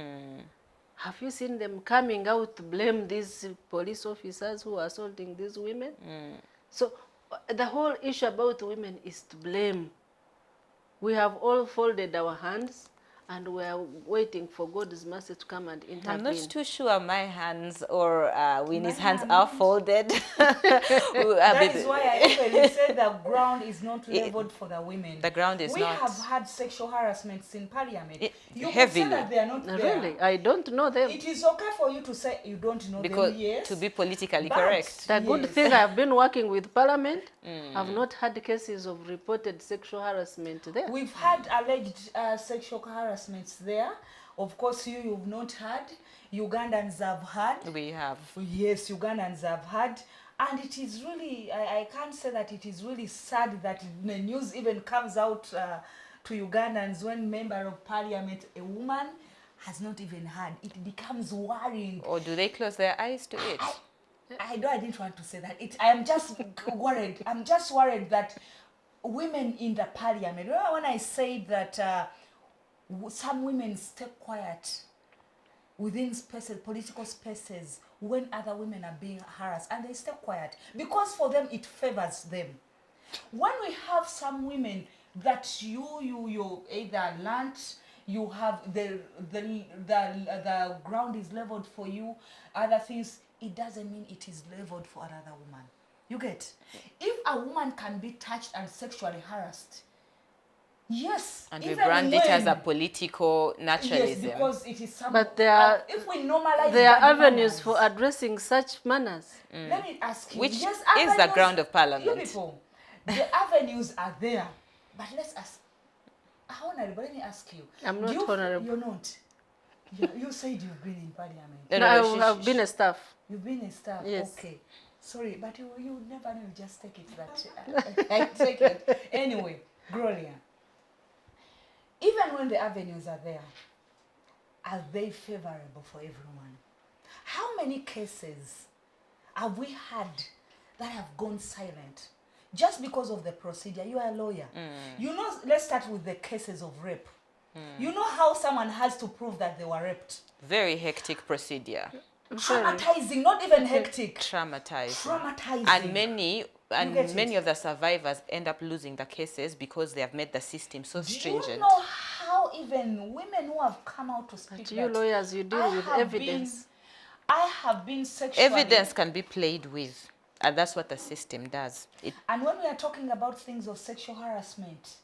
Have you seen them coming out to blame these police officers who are assaulting these women? So the whole issue about women is to blame. We have all folded our hands, and we are waiting for God's mercy to come and intervene. I'm not too sure my hands or Winnie's hands are folded. That is why I even said the ground is not leveled for the women. The ground is we not. We have had sexual harassments in parliament. You heavily. can say that they are not there. Really? I don't know them. It is okay for you to say you don't know because them, yes. to be politically but correct. The good thing, I've been working with parliament. I've not had cases of reported sexual harassment there. We've had alleged sexual harassments there. Of course, you've not had. Ugandans have had. We have. Yes, Ugandans have had. And it is really, I can't say that it is really sad that the news even comes out to Ugandans when member of parliament, a woman, has not even had. It becomes worrying. Or do they close their eyes to it? I didn't want to say that. I am just worried. I'm just worried that women in the parliament, remember when I said that some women stay quiet within spaces, political spaces, when other women are being harassed, and they stay quiet because for them it favors them. When we have some women that you either learnt, you have the ground is leveled for you, other things, it doesn't mean it is leveled for another woman. You get? If a woman can be touched and sexually harassed, Yes. And we even brand it as a when- political Yes, naturalism. because it is some. But there are- if we normalize There are bad avenues manners, for addressing such manners. let me ask you. Which yes, is the avenues- ground of You parliament. people, the avenues are there, but let's ask. Honorable, let me ask you. I'm not Do you honorable. You're not. You said you've been in parliament. No, No, no, no, I have been a staff. You've been a staff. Yes. Okay. Sorry, but you never know. Just take it that I take it anyway. Gloria. Even when the avenues are there, are they favorable for everyone? How many cases have we had that have gone silent just because of the procedure? You are a lawyer. You know, let's start with the cases of rape. You know how someone has to prove that they were raped. Very hectic procedure. Traumatizing, not even hectic. Traumatizing. Traumatizing. And get many it? of the survivors end up losing the cases because they have made the system so Do stringent. you know how even women who have come out to speak But you that lawyers, you deal with evidence. I have been sexually... Evidence can be played with, and that's what the system does. And when we are talking about things of sexual harassment,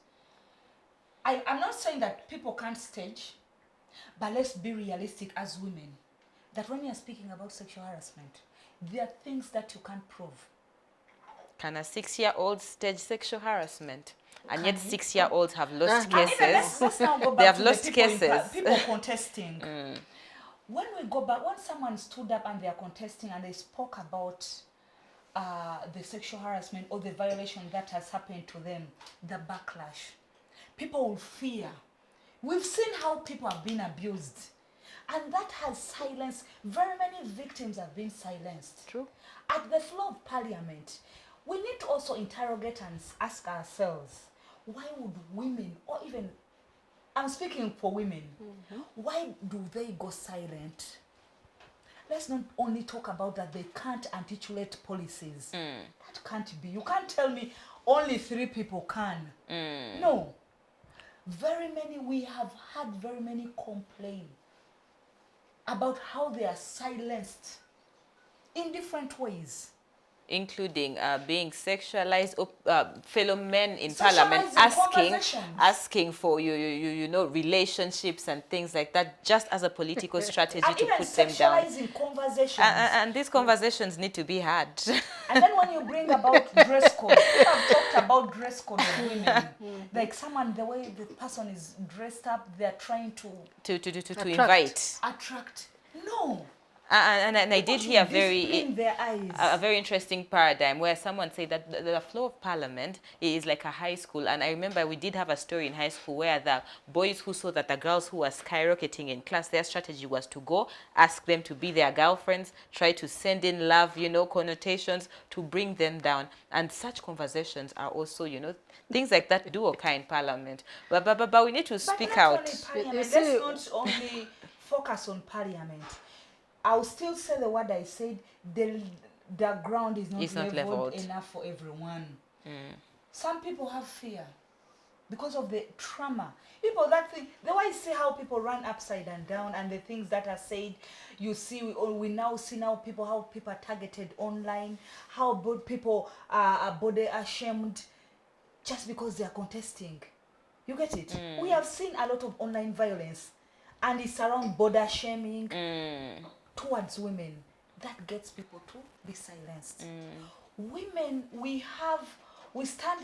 I'm not saying that people can't stage, but let's be realistic as women. That when we are speaking about sexual harassment, there are things that you can't prove. Can a 6-year-old stage sexual harassment? And yet Can you? 6-year-olds have lost And even cases. let's now go back They have to lost the people, cases. people contesting. When we go back, when someone stood up and they are contesting and they spoke about the sexual harassment or the violation that has happened to them, the backlash, people will fear. We've seen how people have been abused. And that has silenced, very many victims have been silenced. True. At the floor of parliament, we need to also interrogate and ask ourselves, why would women, or even, I'm speaking for women, why do they go silent? Let's not only talk about that they can't articulate policies. That can't be. You can't tell me only 3 people can. No. Very many, we have had very many complain about how they are silenced in different ways. Including being sexualized, fellow men in Socializing parliament conversations. asking for you know, relationships and things like that, just as a political strategy And to even put them down. sexualizing conversations. And these conversations need to be had. And then when you bring about dress code, people have talked about dress code of women. Like someone, the way the person is dressed up, they're trying to to invite. attract. No. And I did hear Discipline their eyes. a very interesting paradigm where someone said that the floor of parliament is like a high school. And I remember we did have a story in high school where the boys who saw that the girls who were skyrocketing in class, their strategy was to go ask them to be their girlfriends, try to send in love, you know, connotations to bring them down. And such conversations are also, you know, things like that do occur in parliament. But we need to speak But out. not only parliament. You Let's not only focus on parliament. I'll still say the word I said, the ground is not leveled enough for everyone. Some people have fear because of the trauma. People that think, the way I see how people run upside and down and the things that are said, you see, we now see now people, how people are targeted online, how people are body ashamed just because they are contesting. You get it? We have seen a lot of online violence and it's around border shaming towards women. That gets people to be silenced. Women, we stand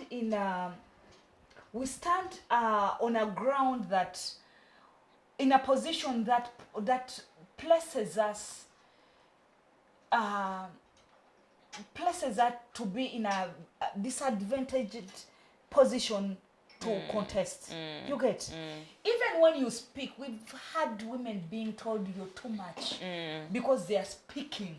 on a ground that, in a position that places us to be in a disadvantaged position to contest. You get? Even when you speak, we've had women being told you're too much because they are speaking.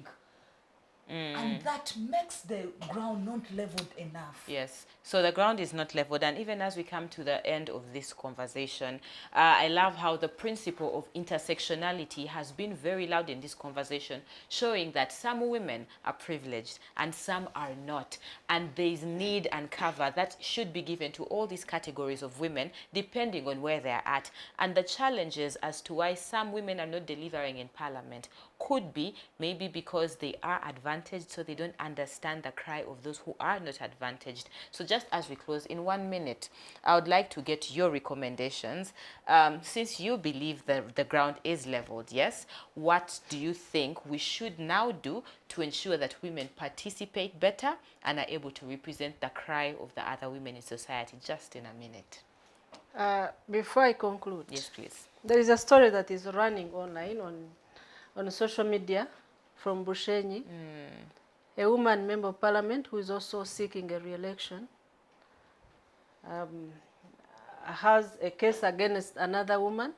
And that makes the ground not leveled enough. Yes, so the ground is not leveled. And even as we come to the end of this conversation, I love how the principle of intersectionality has been very loud in this conversation, showing that some women are privileged and some are not. And there is need and cover that should be given to all these categories of women, depending on where they're at. And the challenges as to why some women are not delivering in parliament could be maybe because they are advanced advantaged, so they don't understand the cry of those who are not advantaged. So just as we close in 1 minute, I would like to get your recommendations. Since you believe that the ground is leveled, yes, what do you think we should now do to ensure that women participate better and are able to represent the cry of the other women in society? Just in a minute. Before I conclude, Yes, please. there is a story that is running online on social media from Bushenyi, a woman member of parliament who is also seeking a re-election, has a case against another woman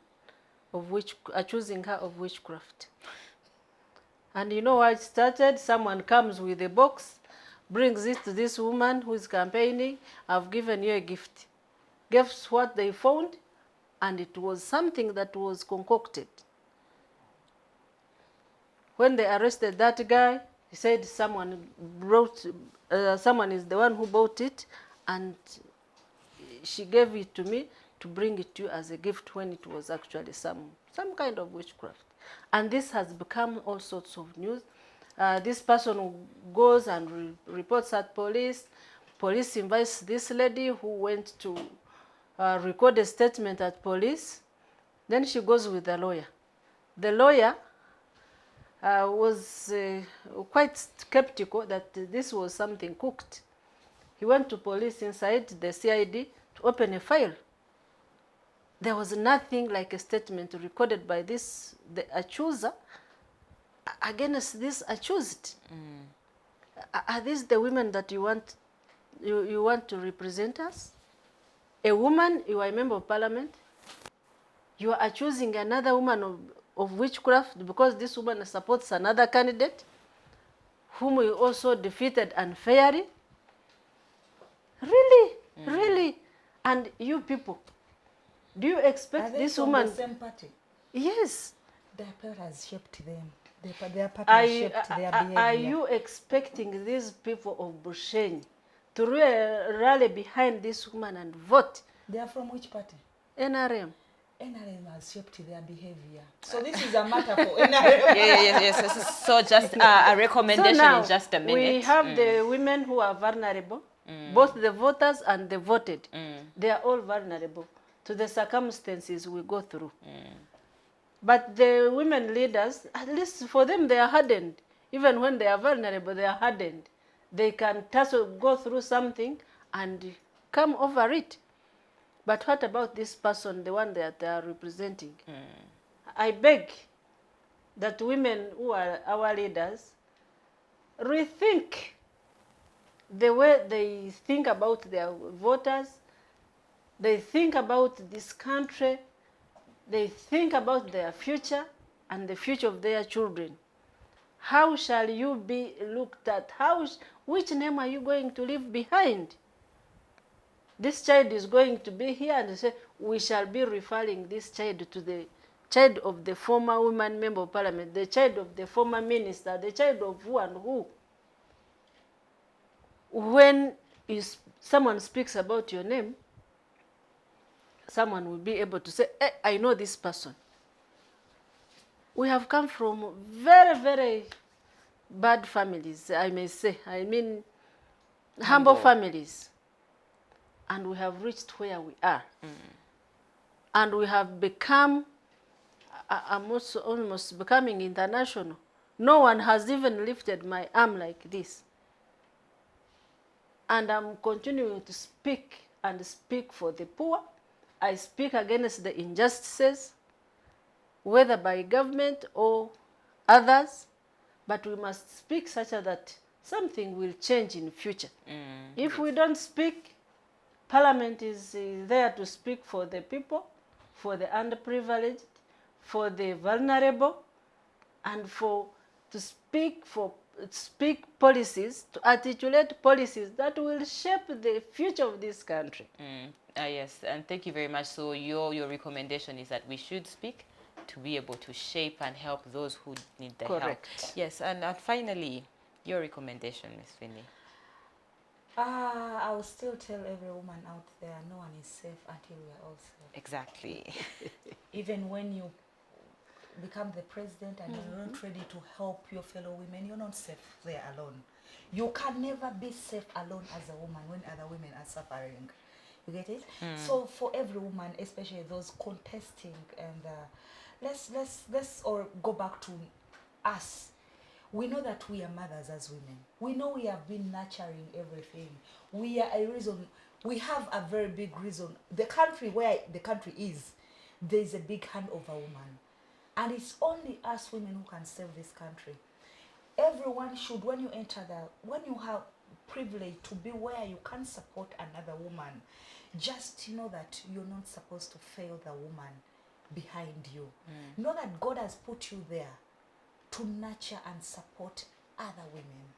of accusing her of witchcraft. And you know how it started? Someone comes with a box, brings it to this woman who is campaigning. I've given you a gift. Guess what they found? And it was something that was concocted. When they arrested that guy, he said someone is the one who bought it, and she gave it to me to bring it to you as a gift, when it was actually some kind of witchcraft. And this has become all sorts of news. This person goes and reports at police. Police invites this lady who went to record a statement at police. Then she goes with the lawyer. The lawyer was quite skeptical that this was something cooked. He went to police inside the CID to open a file. There was nothing like a statement recorded by the accuser against this accused. Are these the women that you want to represent us? A woman, you are a member of parliament, you are accusing another woman of witchcraft because this woman supports another candidate whom we also defeated unfairly. Really? Really? And you people, do you expect this woman? The same party? Yes. Their party has shaped them. Their party has shaped their behavior. Are you expecting these people of Bushenyi to really rally behind this woman and vote? They are from which party? NRM. NRM has shaped their behavior. So this is a matter for NRM. Yes. So just a recommendation So now, in just a minute. We have the women who are vulnerable, both the voters and the voted. They are all vulnerable to the circumstances we go through. But the women leaders, at least for them, they are hardened. Even when they are vulnerable, they are hardened. They can go through something and come over it. But what about this person, the one that they are representing? I beg that women who are our leaders rethink the way they think about their voters, they think about this country, they think about their future and the future of their children. How shall you be looked at? Which name are you going to leave behind? This child is going to be here, and say we shall be referring this child to the child of the former woman member of parliament, the child of the former minister, the child of who and who. When someone speaks about your name, someone will be able to say, hey, I know this person. We have come from very, very bad families, I may say. I mean, humble families. And we have reached where we are. And we have become, almost becoming international. No one has even lifted my arm like this. And I'm continuing to speak and speak for the poor. I speak against the injustices, whether by government or others, but we must speak such that something will change in future. If we don't speak, Parliament is there to speak for the people, for the underprivileged, for the vulnerable, and to speak policies, to articulate policies that will shape the future of this country. Yes, and thank you very much. So your recommendation is that we should speak to be able to shape and help those who need the Correct. help. Yes, and finally, your recommendation, Ms. Finney. I will still tell every woman out there, no one is safe until we are all safe. Exactly. Even when become the president and you're not ready to help your fellow women, you're not safe there alone. You can never be safe alone as a woman when other women are suffering. You get it? So for every woman, especially those contesting, and let's or go back to us. We know that we are mothers as women. We know we have been nurturing everything. We are a reason. We have a very big reason. The country where the country is, there is a big hand of a woman, and it's only us women who can save this country. Everyone should, when you enter when you have privilege to be where you can support another woman, just know that you're not supposed to fail the woman behind you. Know that God has put you there to nurture and support other women.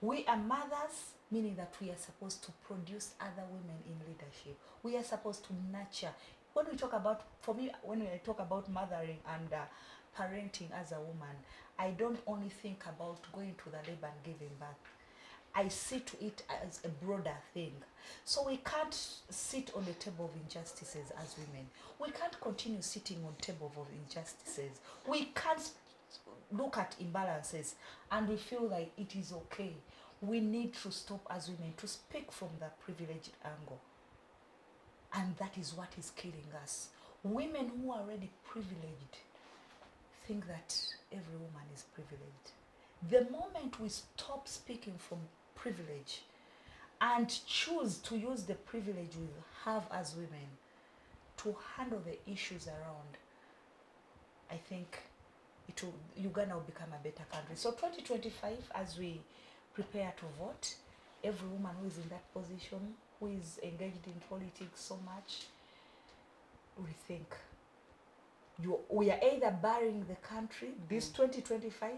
We are mothers, meaning that we are supposed to produce other women in leadership. We are supposed to nurture. When we talk about, for me, when I talk about mothering and parenting as a woman, I don't only think about going to the labor and giving birth. I see to it as a broader thing. So we can't sit on the table of injustices as women. We can't continue sitting on table of injustices. We can't look at imbalances and we feel like it is okay. We need to stop as women to speak from the privileged angle. And that is what is killing us. Women who are already privileged think that every woman is privileged. The moment we stop speaking from privilege and choose to use the privilege we have as women to handle the issues around, I think Uganda will become a better country. So 2025, as we prepare to vote, every woman who is in that position, who is engaged in politics so much, rethink. We are either burying the country. This 2025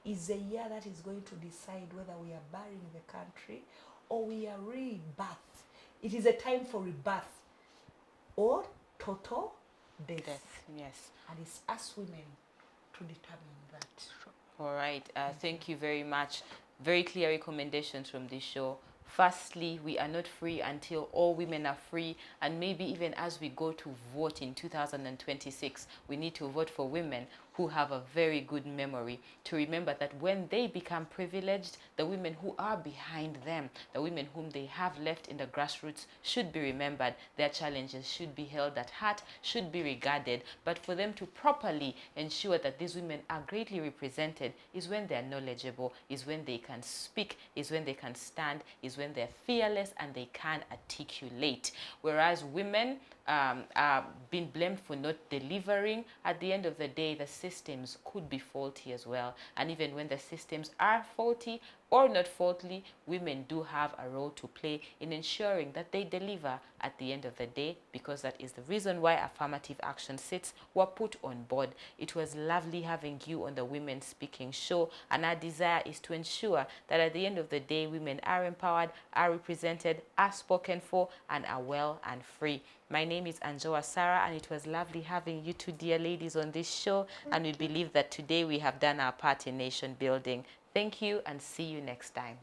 is a year that is going to decide whether we are burying the country or we are rebirth. It is a time for rebirth or total death. Yes. And it's us women to determine that. All right. Thank you very much. Very clear recommendations from this show. Firstly, we are not free until all women are free, and maybe even as we go to vote in 2026, we need to vote for women who have a very good memory, to remember that when they become privileged, the women who are behind them, the women whom they have left in the grassroots, should be remembered. Their challenges should be held at heart, should be regarded. But for them to properly ensure that these women are greatly represented is when they are knowledgeable, is when they can speak, is when they can stand, is when they're fearless and they can articulate. Whereas women are being blamed for not delivering, at the end of the day, the systems could be faulty as well. And even when the systems are faulty or not faulty, women do have a role to play in ensuring that they deliver at the end of the day, because that is the reason why affirmative action sits were put on board. It was lovely having you on the Women Speaking show, and our desire is to ensure that at the end of the day, women are empowered, are represented, are spoken for, and are well and free. My name is Anzoa Sarah, and it was lovely having you two dear ladies on this show, and we believe that today we have done our part in nation building. Thank you, and see you next time.